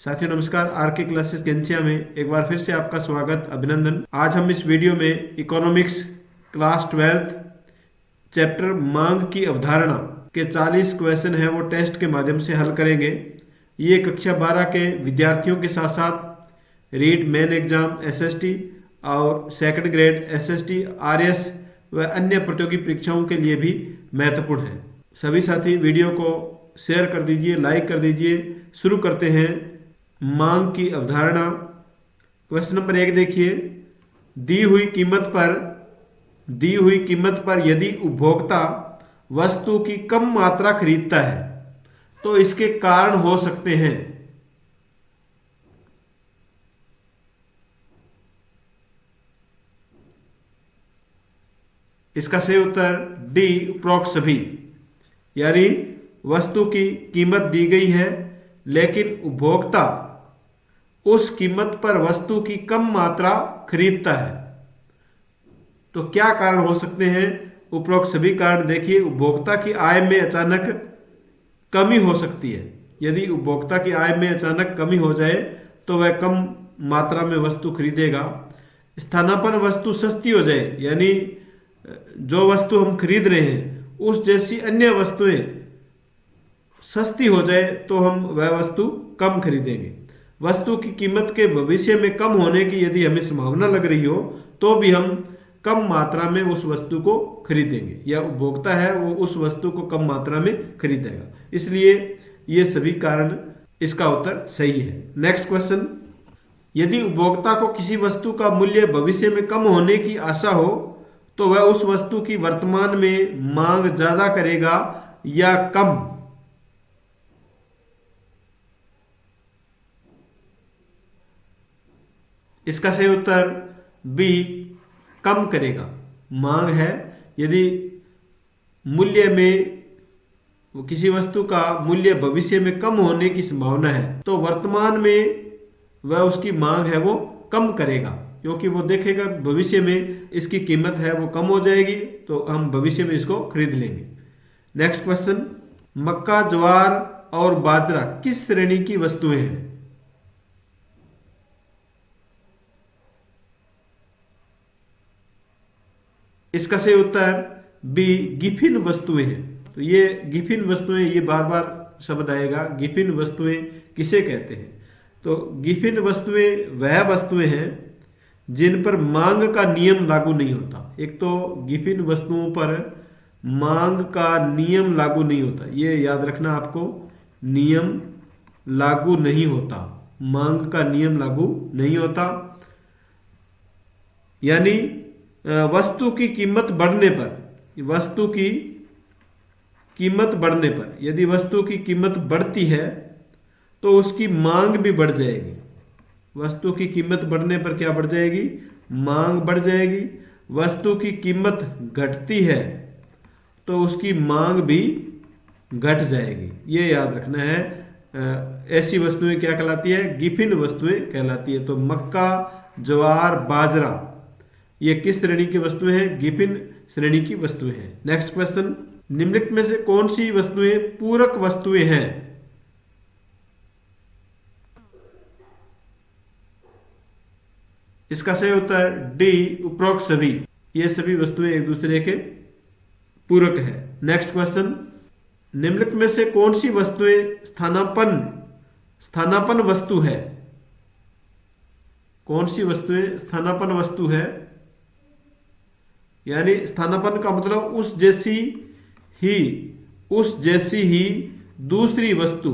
साथियों नमस्कार, आर के क्लासेस गेंसिया में एक बार फिर से आपका स्वागत, अभिनंदन। आज हम इस वीडियो में इकोनॉमिक्स क्लास 12 चैप्टर मांग की अवधारणा के 40 क्वेश्चन है वो टेस्ट के माध्यम से हल करेंगे। ये कक्षा 12 के विद्यार्थियों के साथ साथ रीट मेन एग्जाम एसएसटी और सेकंड ग्रेड एसएसटी आरएस व अन्य प्रतियोगी परीक्षाओं के लिए भी महत्वपूर्ण है। सभी साथी वीडियो को शेयर कर दीजिए, लाइक कर दीजिए। शुरू करते हैं मांग की अवधारणा। क्वेश्चन नंबर 1 देखिए, दी हुई कीमत पर यदि उपभोक्ता वस्तु की कम मात्रा खरीदता है तो इसके कारण हो सकते हैं। इसका सही उत्तर डी, उपरोक्त सभी। यानी वस्तु की कीमत दी गई है लेकिन उपभोक्ता उस कीमत पर वस्तु की कम मात्रा खरीदता है तो क्या कारण हो सकते हैं। उपरोक्त सभी कारण देखिए। उपभोक्ता की आय में अचानक कमी हो सकती है। यदि उपभोक्ता की आय में अचानक कमी हो जाए तो वह कम मात्रा में वस्तु खरीदेगा। स्थानापन्न वस्तु सस्ती हो जाए, यानी जो वस्तु हम खरीद रहे हैं उस जैसी अन्य वस्तुएं सस्ती हो जाए तो हम वह वस्तु कम खरीदेंगे। वस्तु की कीमत के भविष्य में कम होने की यदि हमें संभावना लग रही हो तो भी हम कम मात्रा में उस वस्तु को खरीदेंगे, या उपभोक्ता है वो उस वस्तु को कम मात्रा में खरीदेगा। इसलिए ये सभी कारण, इसका उत्तर सही है। नेक्स्ट क्वेश्चन, यदि उपभोक्ता को किसी वस्तु का मूल्य भविष्य में कम होने की आशा हो तो वह उस वस्तु की वर्तमान में मांग ज्यादा करेगा या कम। इसका सही उत्तर बी, कम करेगा। मांग है, यदि मूल्य में किसी वस्तु का मूल्य भविष्य में कम होने की संभावना है तो वर्तमान में वह उसकी मांग है वो कम करेगा, क्योंकि वो देखेगा भविष्य में इसकी कीमत है वो कम हो जाएगी तो हम भविष्य में इसको खरीद लेंगे। नेक्स्ट क्वेश्चन, मक्का, ज्वार और बाजरा किस श्रेणी की वस्तुएं हैं। इसका सही उत्तर बी, गिफिन वस्तुएं हैं। तो ये गिफिन वस्तुएं, ये बार बार शब्द आएगा। गिफिन वस्तुएं किसे कहते हैं? तो गिफिन वस्तुएं वह वस्तुएं हैं जिन पर मांग का नियम लागू नहीं होता। एक तो गिफिन वस्तुओं पर मांग का नियम लागू नहीं होता, ये याद रखना आपको। नियम लागू नहीं होता, मांग का नियम लागू नहीं होता। यानी वस्तु की कीमत बढ़ने पर, यदि वस्तु की कीमत बढ़ती है तो उसकी मांग भी बढ़ जाएगी। वस्तु की कीमत बढ़ने पर क्या बढ़ जाएगी? मांग बढ़ जाएगी। वस्तु की कीमत घटती है तो उसकी मांग भी घट जाएगी, ये याद रखना है। ऐसी वस्तुएं क्या कहलाती है? गिफिन वस्तुएं कहलाती है। तो मक्का, ज्वार, बाजरा ये किस श्रेणी की वस्तुएं हैं? गिफिन श्रेणी की वस्तुएं हैं। नेक्स्ट क्वेश्चन, निम्नलिखित में से कौन सी वस्तुएं पूरक वस्तुएं हैं? इसका सही उत्तर डी, उपरोक्त सभी। ये सभी वस्तुएं एक दूसरे के पूरक है। नेक्स्ट क्वेश्चन, निम्नलिखित में से कौन सी वस्तुएं स्थानापन्न वस्तु है? कौन सी वस्तुएं स्थानापन्न वस्तु है? यानी स्थानापन्न का मतलब उस जैसी ही दूसरी वस्तु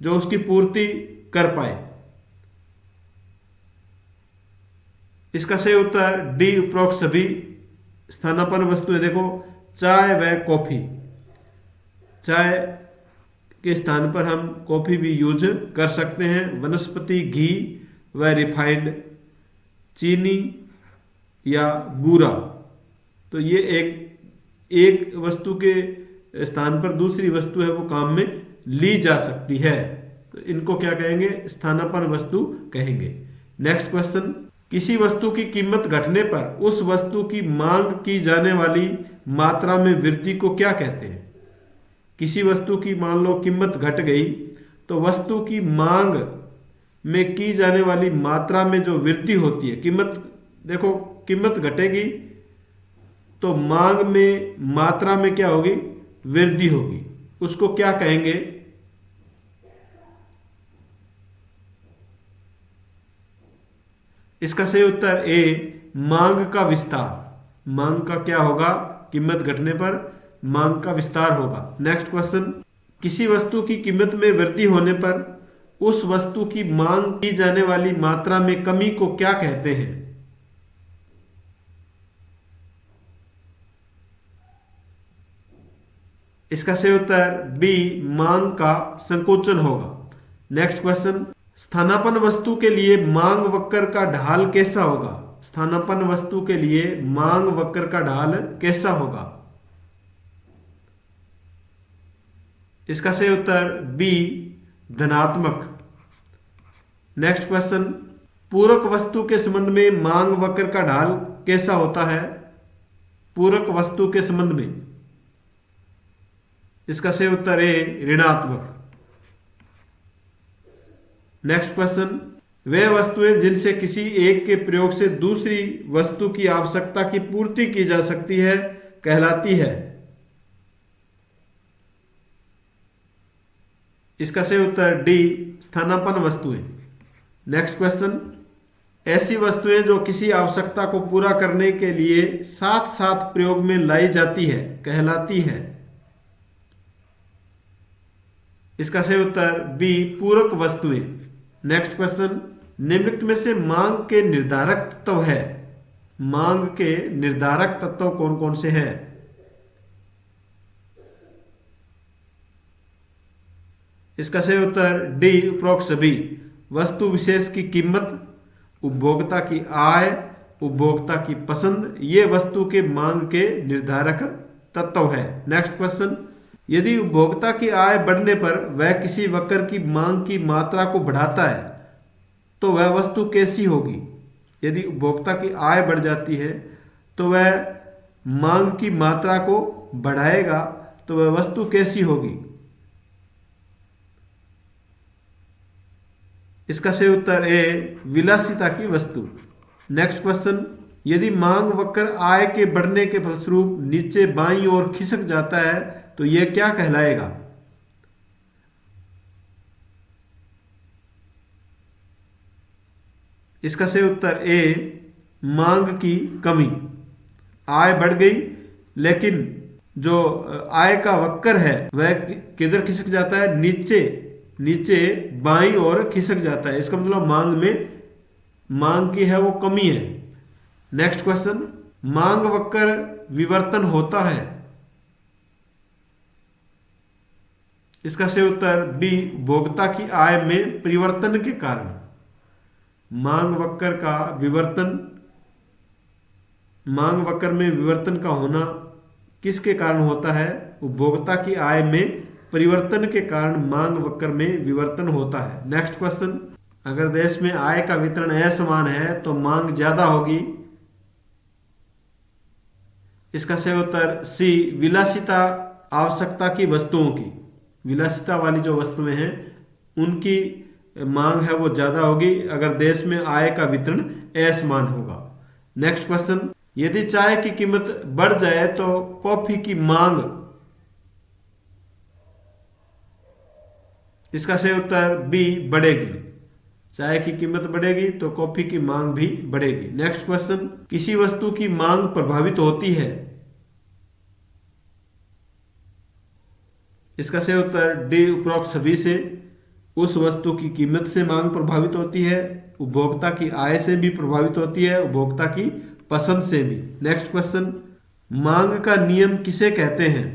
जो उसकी पूर्ति कर पाए। इसका सही उत्तर डी, उपरोक्त सभी स्थानापन्न वस्तुएं। देखो, चाय व कॉफी, चाय के स्थान पर हम कॉफी भी यूज कर सकते हैं। वनस्पति घी व रिफाइंड, चीनी या बूरा, तो ये एक वस्तु के स्थान पर दूसरी वस्तु है वो काम में ली जा सकती है, तो इनको क्या कहेंगे? स्थानापन्न वस्तु कहेंगे। नेक्स्ट क्वेश्चन, किसी वस्तु की कीमत घटने पर उस वस्तु की मांग की जाने वाली मात्रा में वृद्धि को क्या कहते हैं? किसी वस्तु की मान लो कीमत घट गई तो वस्तु की मांग में की जाने वाली मात्रा में जो वृद्धि होती है, कीमत, देखो कीमत घटेगी तो मांग में मात्रा में क्या होगी, वृद्धि होगी, उसको क्या कहेंगे? इसका सही उत्तर ए, मांग का विस्तार। मांग का क्या होगा, कीमत घटने पर मांग का विस्तार होगा। नेक्स्ट क्वेश्चन, किसी वस्तु की कीमत में वृद्धि होने पर उस वस्तु की मांग की जाने वाली मात्रा में कमी को क्या कहते हैं? इसका सही उत्तर बी, मांग का संकोचन होगा। नेक्स्ट क्वेश्चन, स्थानापन्न वस्तु के लिए मांग वक्र का ढाल कैसा होगा? स्थानापन्न वस्तु के लिए मांग वक्र का ढाल कैसा होगा? इसका सही उत्तर बी, धनात्मक। नेक्स्ट क्वेश्चन, पूरक वस्तु के संबंध में मांग वक्र का ढाल कैसा होता है? पूरक वस्तु के संबंध में, इसका सही उत्तर है ऋणात्मक। नेक्स्ट क्वेश्चन, वे वस्तुएं जिनसे किसी एक के प्रयोग से दूसरी वस्तु की आवश्यकता की पूर्ति की जा सकती है कहलाती है? इसका सही उत्तर डी, स्थानापन्न वस्तुएं। नेक्स्ट क्वेश्चन, ऐसी वस्तुएं जो किसी आवश्यकता को पूरा करने के लिए साथ साथ प्रयोग में लाई जाती है कहलाती है? इसका सही उत्तर बी, पूरक वस्तुएं। नेक्स्ट क्वेश्चन, निम्नलिखित में से मांग के निर्धारक तत्व है? मांग के निर्धारक तत्व कौन कौन से हैं? इसका सही उत्तर डी, उपरोक्त सभी। वस्तु विशेष की कीमत, उपभोक्ता की आय, उपभोक्ता की पसंद, ये वस्तु के मांग के निर्धारक तत्व है। नेक्स्ट क्वेश्चन, यदि उपभोक्ता की आय बढ़ने पर वह किसी वक्र की मांग की मात्रा को बढ़ाता है तो वह वस्तु कैसी होगी? यदि उपभोक्ता की आय बढ़ जाती है तो वह मांग की मात्रा को बढ़ाएगा तो वह वस्तु कैसी होगी? इसका सही उत्तर ए, विलासिता की वस्तु। नेक्स्ट क्वेश्चन, यदि मांग वक्र आय के बढ़ने के फलस्वरूप नीचे बाईं ओर खिसक जाता है तो यह क्या कहलाएगा? इसका सही उत्तर ए, मांग की कमी। आय बढ़ गई लेकिन जो आय का वक्र है वह किधर खिसक जाता है? नीचे, नीचे बाईं ओर खिसक जाता है। इसका मतलब मांग में, मांग की है वो कमी है। नेक्स्ट क्वेश्चन, मांग वक्र विवर्तन होता है? इसका सही उत्तर बी, उपभोक्ता की आय में परिवर्तन के कारण। मांग वक्र का विवर्तन, मांग वक्र में विवर्तन का होना किसके कारण होता है? उपभोक्ता की आय में परिवर्तन के कारण मांग वक्र में विवर्तन होता है। नेक्स्ट क्वेश्चन, अगर देश में आय का वितरण असमान है तो मांग ज्यादा होगी? इसका सही उत्तर सी, विलासिता आवश्यकता की वस्तुओं की, विलासिता वाली जो वस्तुएं हैं उनकी मांग है वो ज्यादा होगी अगर देश में आय का वितरण असमान होगा। नेक्स्ट क्वेश्चन, यदि चाय की कीमत बढ़ जाए तो कॉफी की मांग, इसका सही उत्तर बी, बढ़ेगी। चाय की कीमत बढ़ेगी तो कॉफी की मांग भी बढ़ेगी। नेक्स्ट क्वेश्चन, किसी वस्तु की मांग प्रभावित होती है? इसका सही उत्तर डी, उपरोक्त सभी से। उस वस्तु की कीमत से मांग प्रभावित होती है, उपभोक्ता की आय से भी प्रभावित होती है, उपभोक्ता की पसंद से भी। नेक्स्ट क्वेश्चन, मांग का नियम किसे कहते हैं?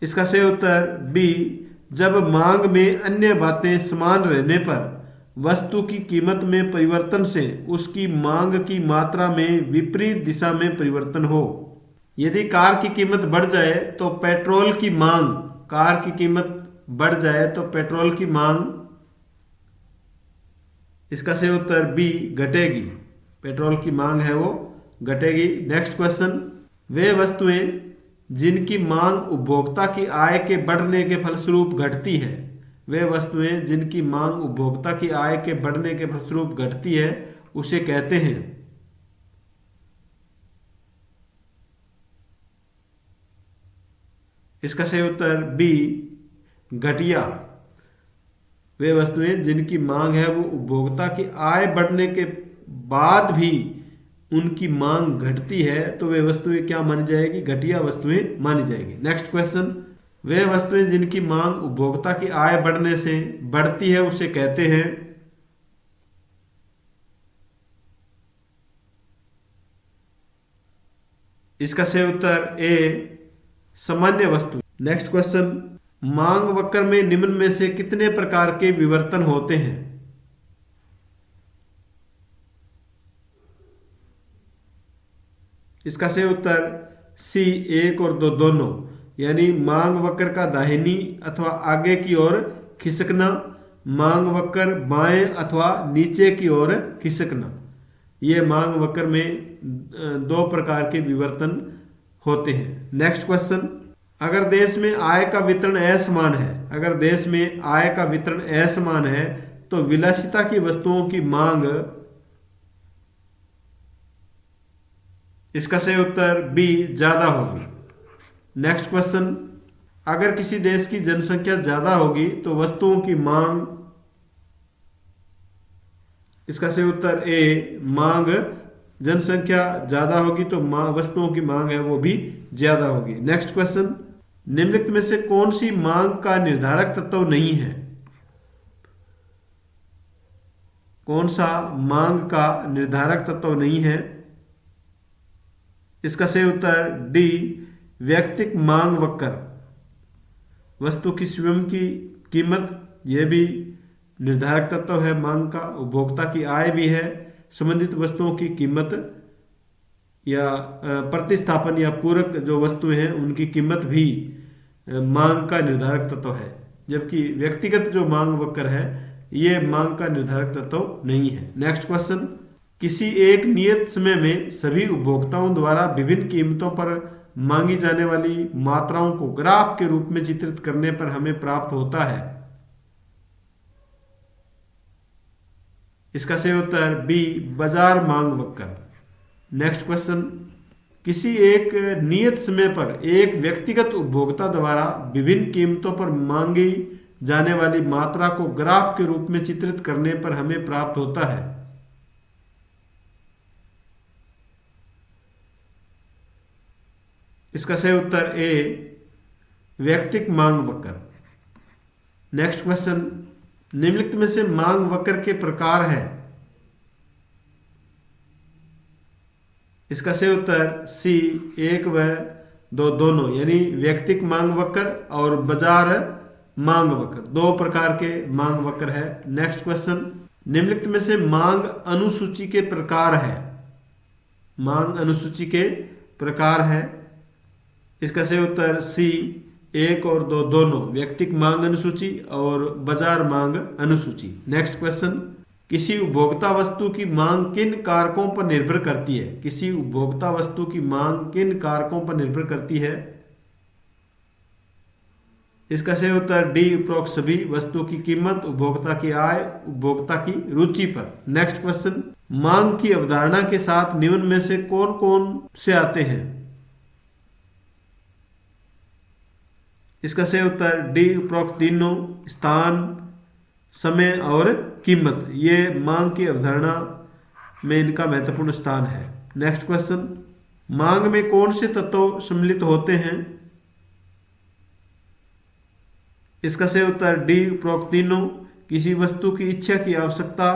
इसका सही उत्तर बी, जब मांग में अन्य बातें समान रहने पर वस्तु की कीमत में परिवर्तन से उसकी मांग की मात्रा में विपरीत दिशा में परिवर्तन हो। यदि कार की कीमत बढ़ जाए तो पेट्रोल की मांग, कार की कीमत बढ़ जाए तो पेट्रोल की मांग, इसका सही उत्तर बी, घटेगी। पेट्रोल की मांग है वो घटेगी। नेक्स्ट क्वेश्चन, वे वस्तुएं जिनकी मांग उपभोक्ता की आय के बढ़ने के फलस्वरूप घटती है, वे वस्तुएं जिनकी मांग उपभोक्ता की आय के बढ़ने के फलस्वरूप घटती है उसे कहते हैं। इसका सही उत्तर बी, घटिया। वे वस्तुएं जिनकी मांग है वो उपभोक्ता की आय बढ़ने के बाद भी उनकी मांग घटती है तो वे वस्तुएं क्या मानी जाएगी? घटिया वस्तुएं मानी जाएगी। नेक्स्ट क्वेश्चन, वे वस्तुएं जिनकी मांग उपभोक्ता की आय बढ़ने से बढ़ती है उसे कहते हैं। इसका सही उत्तर ए, सामान्य वस्तु। नेक्स्ट क्वेश्चन, मांग वक्र में निम्न में से कितने प्रकार के विवर्तन होते हैं? इसका सही उत्तर सी, 1 और 2 दोनों, यानी मांग वक्र का दाहिनी अथवा आगे की ओर खिसकना, मांग वक्र बाएं अथवा नीचे की ओर खिसकना। ये मांग वक्र में 2 प्रकार के विवर्तन होते हैं। नेक्स्ट क्वेश्चन, अगर देश में आय का वितरण असमान है, अगर देश में आय का वितरण असमान है तो विलासिता की वस्तुओं की मांग, इसका सही उत्तर बी, ज्यादा होगी। नेक्स्ट क्वेश्चन, अगर किसी देश की जनसंख्या ज्यादा होगी तो वस्तुओं की मांग, इसका सही उत्तर ए, मांग, जनसंख्या ज्यादा होगी तो वस्तुओं की मांग है वो भी ज्यादा होगी। नेक्स्ट क्वेश्चन, निम्नलिखित में से कौन सी मांग का निर्धारक तत्व नहीं है? कौन सा मांग का निर्धारक तत्व नहीं है? इसका सही उत्तर डी, व्यक्तिक मांग वक्र। वस्तु की स्वयं की कीमत यह भी निर्धारक तत्व है मांग का, उपभोक्ता की आय भी है, संबंधित वस्तुओं की कीमत या प्रतिस्थापन या पूरक जो वस्तुएं हैं उनकी कीमत भी मांग का निर्धारक तत्व है, जबकि व्यक्तिगत जो मांग वक्र है ये मांग का निर्धारक तत्व नहीं है। नेक्स्ट क्वेश्चन, किसी एक नियत समय में सभी उपभोक्ताओं द्वारा विभिन्न कीमतों पर मांगी जाने वाली मात्राओं को ग्राफ के रूप में चित्रित करने पर हमें प्राप्त होता है। इसका सही उत्तर बी, बाजार मांग वक्र। नेक्स्ट क्वेश्चन, किसी एक नियत समय पर एक व्यक्तिगत उपभोक्ता द्वारा विभिन्न कीमतों पर मांगी जाने वाली मात्रा को ग्राफ के रूप में चित्रित करने पर हमें प्राप्त होता है। इसका सही उत्तर ए, व्यक्तिक मांग वक्र। नेक्स्ट क्वेश्चन, निम्नलिखित में से मांग वक्र के प्रकार है। इसका सही उत्तर सी, 1 व 2 दोनों, यानी व्यक्तिक मांग वक्र और बाजार मांग वक्र, 2 प्रकार के मांग वक्र है। नेक्स्ट क्वेश्चन, निम्नलिखित में से मांग अनुसूची के प्रकार है। मांग अनुसूची के प्रकार है। इसका सही उत्तर सी, 1 और 2 दोनों, व्यक्तिक मांग अनुसूची और बाजार मांग अनुसूची। नेक्स्ट क्वेश्चन, किसी उपभोक्ता वस्तु की मांग किन कारकों पर निर्भर करती है? किसी उपभोक्ता वस्तु की मांग किन कारकों पर निर्भर करती है? इसका सही उत्तर डी, उपरोक्त सभी, वस्तु की कीमत, उपभोक्ता की आय, उपभोक्ता की रुचि पर। नेक्स्ट क्वेश्चन, मांग की अवधारणा के साथ निम्न में से कौन कौन से आते हैं? इसका सही उत्तर डी, उपरोक्त तीनों, स्थान, समय और कीमत, ये मांग की अवधारणा में इनका महत्वपूर्ण स्थान है। नेक्स्ट क्वेश्चन, मांग में कौन से तत्व सम्मिलित होते हैं? इसका सही उत्तर डी, उपरोक्त तीनों, किसी वस्तु की इच्छा की आवश्यकता,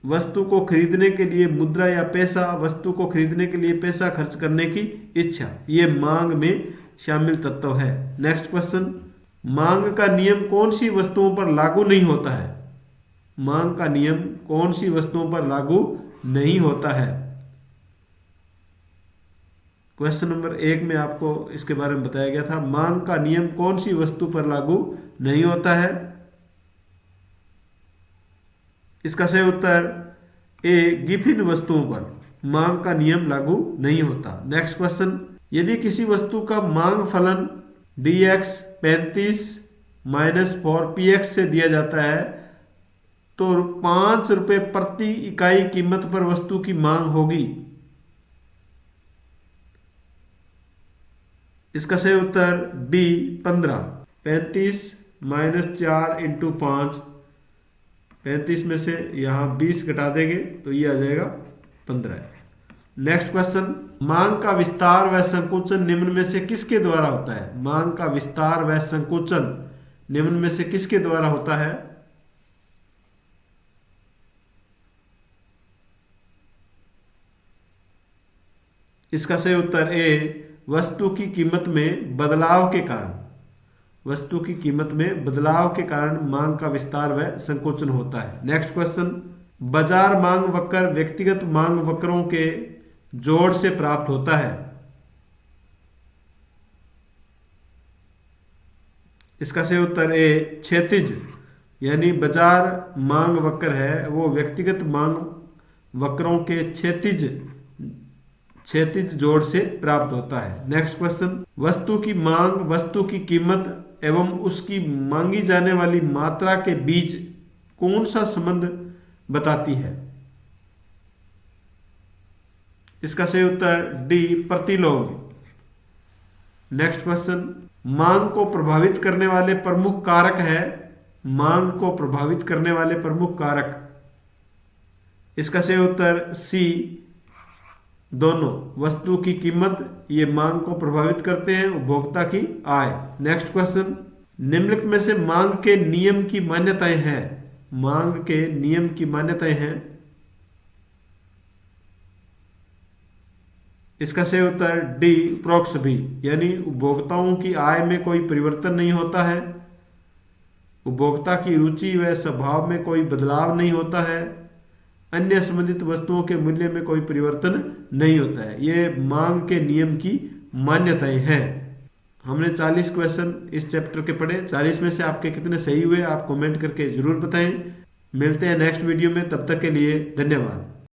वस्तु को खरीदने के लिए मुद्रा या पैसा, वस्तु को खरीदने के लिए पैसा खर्च करने की इच्छा, ये मांग में शामिल तत्व है। नेक्स्ट क्वेश्चन, मांग का नियम कौन सी वस्तुओं पर लागू नहीं होता है? मांग का नियम कौन सी वस्तुओं पर लागू नहीं होता है? क्वेश्चन नंबर 1 में आपको इसके बारे में बताया गया था, मांग का नियम कौन सी वस्तु पर लागू नहीं होता है? इसका सही उत्तर ए गिफिन वस्तुओं पर मांग का नियम लागू नहीं होता। नेक्स्ट क्वेश्चन, यदि किसी वस्तु का मांग फलन dx 35 माइनस 4px से दिया जाता है तो 5 रुपए प्रति इकाई कीमत पर वस्तु की मांग होगी। इसका सही उत्तर बी 15। 35 माइनस 4 इंटू 5, 35 में से यहाँ 20 घटा देंगे तो ये आ जाएगा 15। नेक्स्ट क्वेश्चन, मांग का विस्तार व संकुचन निम्न में से किसके द्वारा होता है? मांग का विस्तार व संकुचन निम्न में से किसके द्वारा होता है? इसका सही उत्तर ए वस्तु की कीमत में बदलाव के कारण। वस्तु की कीमत में बदलाव के कारण मांग का विस्तार व संकोचन होता है। नेक्स्ट क्वेश्चन, बाजार मांग वक्र व्यक्तिगत मांग वक्रों के जोड़ से प्राप्त होता है। इसका सही उत्तर ए क्षैतिज, यानी बाजार मांग वक्र है वो व्यक्तिगत मांग वक्रों के क्षैतिज जोड़ से प्राप्त होता है। नेक्स्ट क्वेश्चन, वस्तु की मांग वस्तु की कीमत एवं उसकी मांगी जाने वाली मात्रा के बीच कौन सा संबंध बताती है? इसका सही उत्तर डी प्रतिलोम। नेक्स्ट क्वेश्चन, मांग को प्रभावित करने वाले प्रमुख कारक है। मांग को प्रभावित करने वाले प्रमुख कारक, इसका सही उत्तर सी दोनों। वस्तु की कीमत ये मांग को प्रभावित करते हैं, उपभोक्ता की आय। नेक्स्ट क्वेश्चन, निम्नलिखित में से मांग के नियम की मान्यताएं हैं। मांग के नियम की मान्यताएं हैं। इसका सही उत्तर डी उपरोक्त सभी, यानी उपभोक्ताओं की आय में कोई परिवर्तन नहीं होता है, उपभोक्ता की रुचि व स्वभाव में कोई बदलाव नहीं होता है, अन्य संबंधित वस्तुओं के मूल्य में कोई परिवर्तन नहीं होता है। ये मांग के नियम की मान्यताएं हैं। हमने 40 क्वेश्चन इस चैप्टर के पढ़े। 40 में से आपके कितने सही हुए आप कमेंट करके जरूर बताएं। मिलते हैं नेक्स्ट वीडियो में, तब तक के लिए धन्यवाद।